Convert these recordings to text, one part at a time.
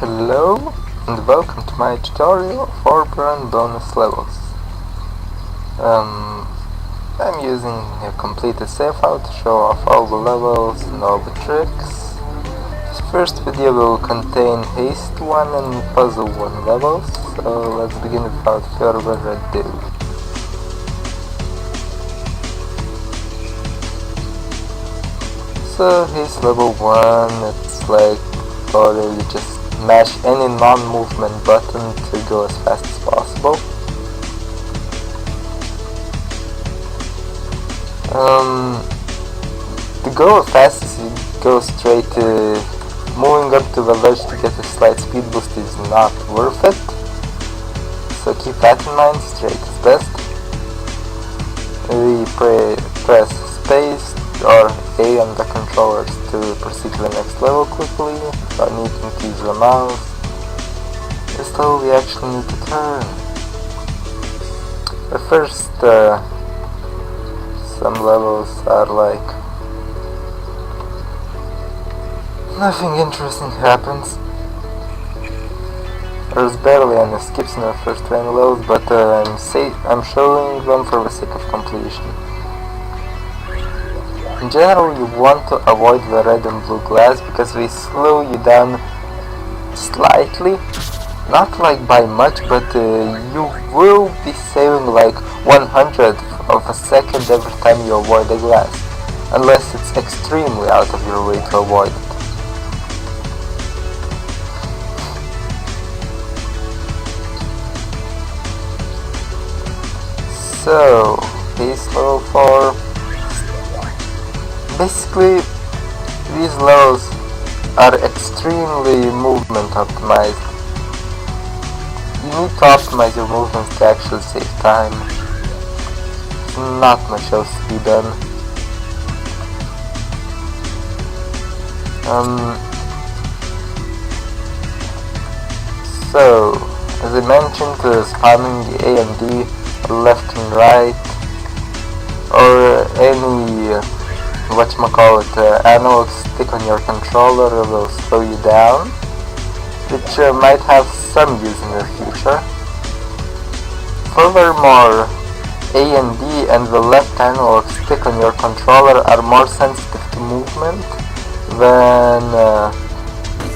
Hello and welcome to my tutorial of Orborun bonus levels. I'm using a completed save file to show off all the levels and all the tricks. This first video will contain Haste 1 and Puzzle 1 levels, so let's begin without further ado. So Haste level 1, it's like you just mash any non-movement button to go as fast as possible. To go fast as you go straight, moving up to the ledge to get a slight speed boost is not worth it. So keep that in mind, straight is best. We press space or A on the controllers to proceed to the next level quickly, without needing to use the mouse. This level we actually need to turn. At first, some levels are like nothing interesting happens. There's barely any skips in the first 20 levels, but I'm showing them for the sake of completion. In general, you want to avoid the red and blue glass because they slow you down slightly, not like by much, but you will be saving like 100th of a second every time you avoid the glass, unless it's extremely out of your way to avoid it. So, Haste level 4. Basically, these levels are extremely movement optimized. You need to optimize your movements to actually save time. Not much else to be done. So, as I mentioned, spamming the A and D left and right, or any analog stick on your controller will slow you down, which might have some use in the future. Furthermore, A and D and the left analog stick on your controller are more sensitive to movement than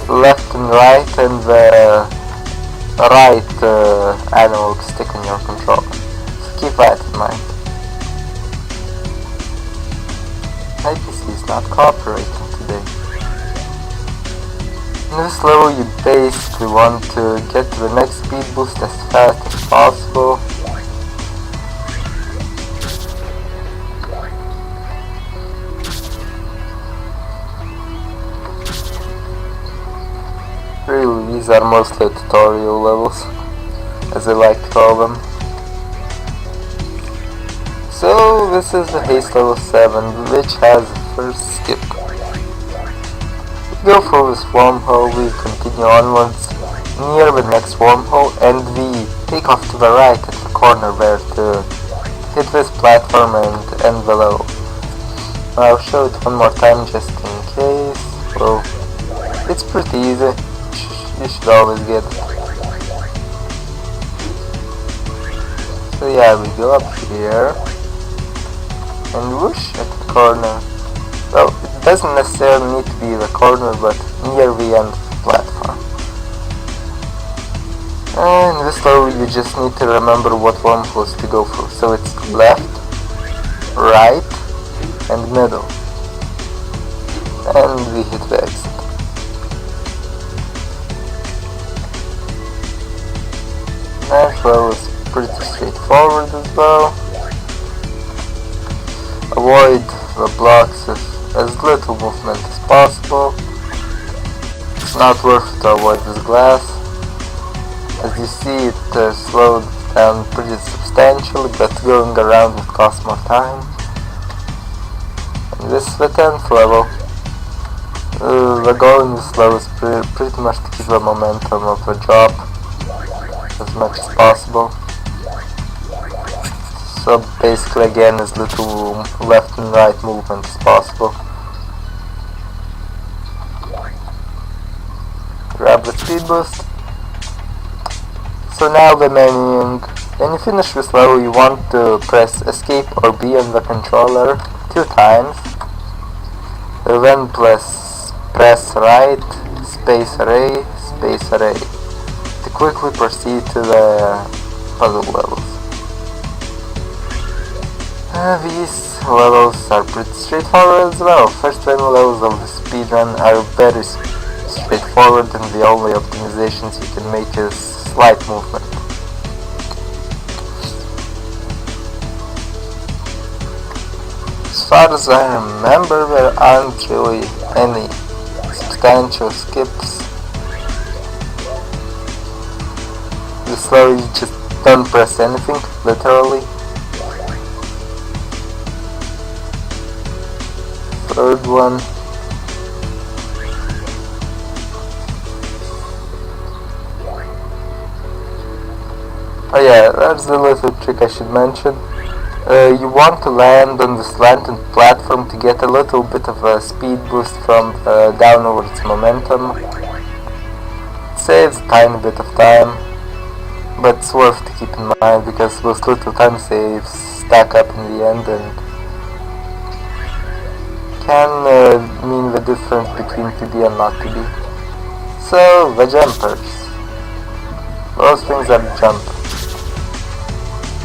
left and right and the right analog stick on your controller. So keep that in mind. My PC is not cooperating today. In this level you basically want to get to the next speed boost as fast as possible. Really, these are mostly tutorial levels, as I like to call them. So this is the Haste level 7, which has the first skip. We go through this wormhole, we continue onwards near the next wormhole, and we take off to the right at the corner there to hit this platform and end the level. I'll show it one more time just in case. Well, it's pretty easy, you should always get it. So yeah, we go up here and whoosh at the corner. Well, it doesn't necessarily need to be the corner, but near the end of the platform. And in this level you just need to remember what wormholes to go through. So it's left, right, and middle. And we hit the exit. That level is pretty straightforward as well. Avoid the blocks with as little movement as possible. It's not worth it to avoid this glass. As you see, it slowed down pretty substantially, but going around would cost more time. And this is the 10th level. The goal in this level is pretty much to keep the momentum of the drop as much as possible. So basically again as little left and right movement as possible. grab the speed boost. So now remaining, when you finish this level you want to press escape or B on the controller 2 times. Then press right, space array to quickly proceed to the puzzle levels. These levels are pretty straightforward as well. First 20 levels of the speedrun are very straightforward, and the only optimizations you can make is slight movement. As far as I remember, there aren't really any substantial skips. This level you just don't press anything, literally. Third one. Oh yeah, that's the little trick I should mention. You want to land on the slanted platform to get a little bit of a speed boost from the downwards momentum. It saves a tiny bit of time, but it's worth to keep in mind because those little time saves stack up in the end and can mean the difference between to be and not to be. So, the jumpers. Those things are jumpers.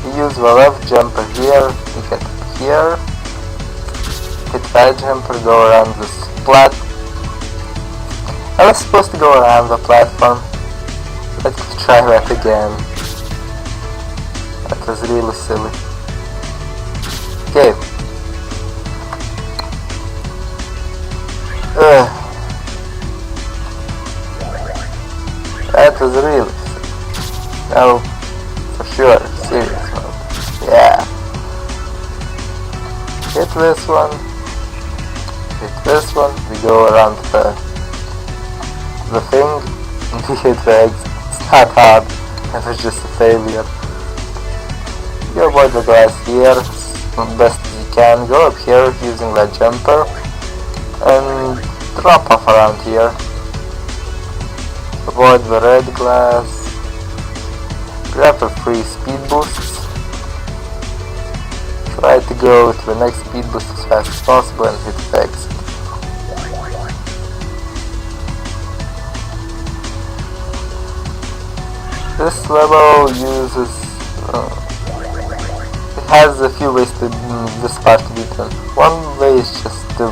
You use the left jumper here, you get here, hit right jumper, go around this I was supposed to go around the platform. Let's try that again. That was really silly. Okay. That was really silly. No, for sure, serious mode. Yeah. Hit this one. Hit this one. We go around the thing. We hit the exit. It's not hard. It was just a failure. You avoid the glass here as best as you can. Go up here using that jumper and drop off around here. Avoid the red glass. Grab the free speed boosts. Try to go to the next speed boost as fast as possible and hit the exit. This level uses it has a few ways to this part to be done. One way is just to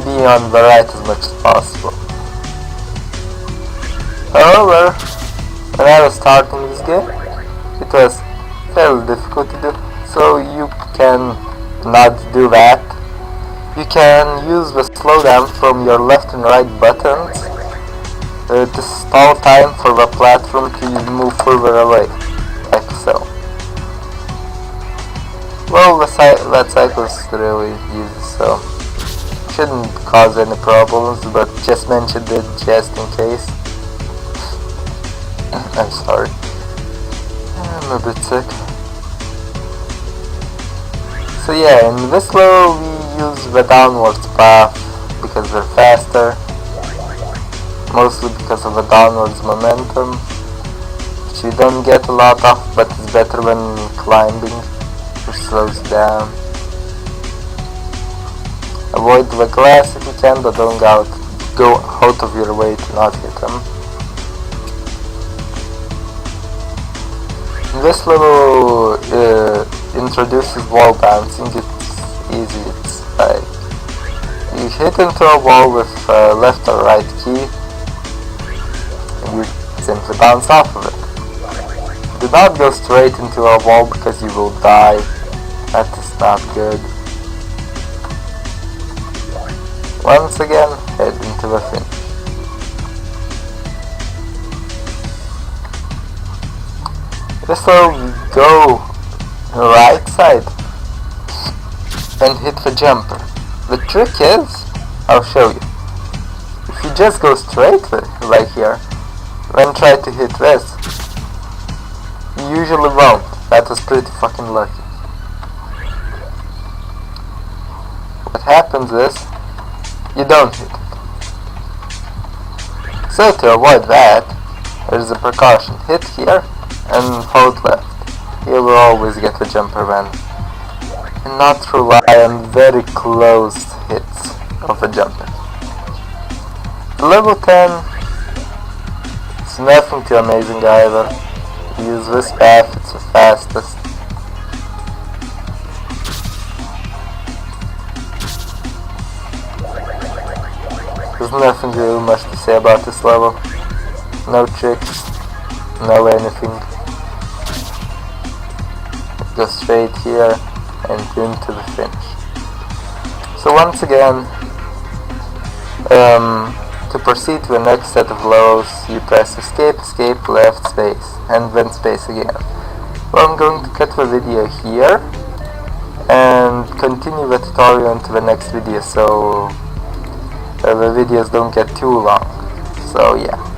be on the right as much as possible. However, when I was starting this game, it was fairly difficult to do, so you can not do that. You can use the slowdown from your left and right buttons to stall time for the platform to move further away, like so. Well, that cycle is really easy, so shouldn't cause any problems, but just mentioned it just in case. I'm sorry. I'm a bit sick. So yeah, in this level we use the downwards path because they're faster. Mostly because of the downwards momentum, which you don't get a lot of, but it's better when climbing, which slows down. Avoid the glass if you can, but don't go out of your way to not hit them. This level introduces wall bouncing. It's easy. It's like you hit into a wall with left or right key, and you simply bounce off of it. Do not go straight into a wall because you will die. That is not good. Once again, head into the finish. This will go right side and hit the jumper. The trick is, I'll show you. If you just go straight right here, then try to hit this, you usually won't. That was pretty fucking lucky. What happens is, you don't hit it. So to avoid that, there's a precaution. Hit here and hold left. You will always get the jumper when, and not rely on very close hits of a jumper. The level 10 is nothing too amazing either. Use this path, it's the fastest. There's nothing really much to say about this level. No tricks, no anything. Go straight here and into the finish. So once again, to proceed to the next set of levels, you press escape, escape, left, space, and then space again. Well, I'm going to cut the video here and continue the tutorial into the next video, so the videos don't get too long. So yeah.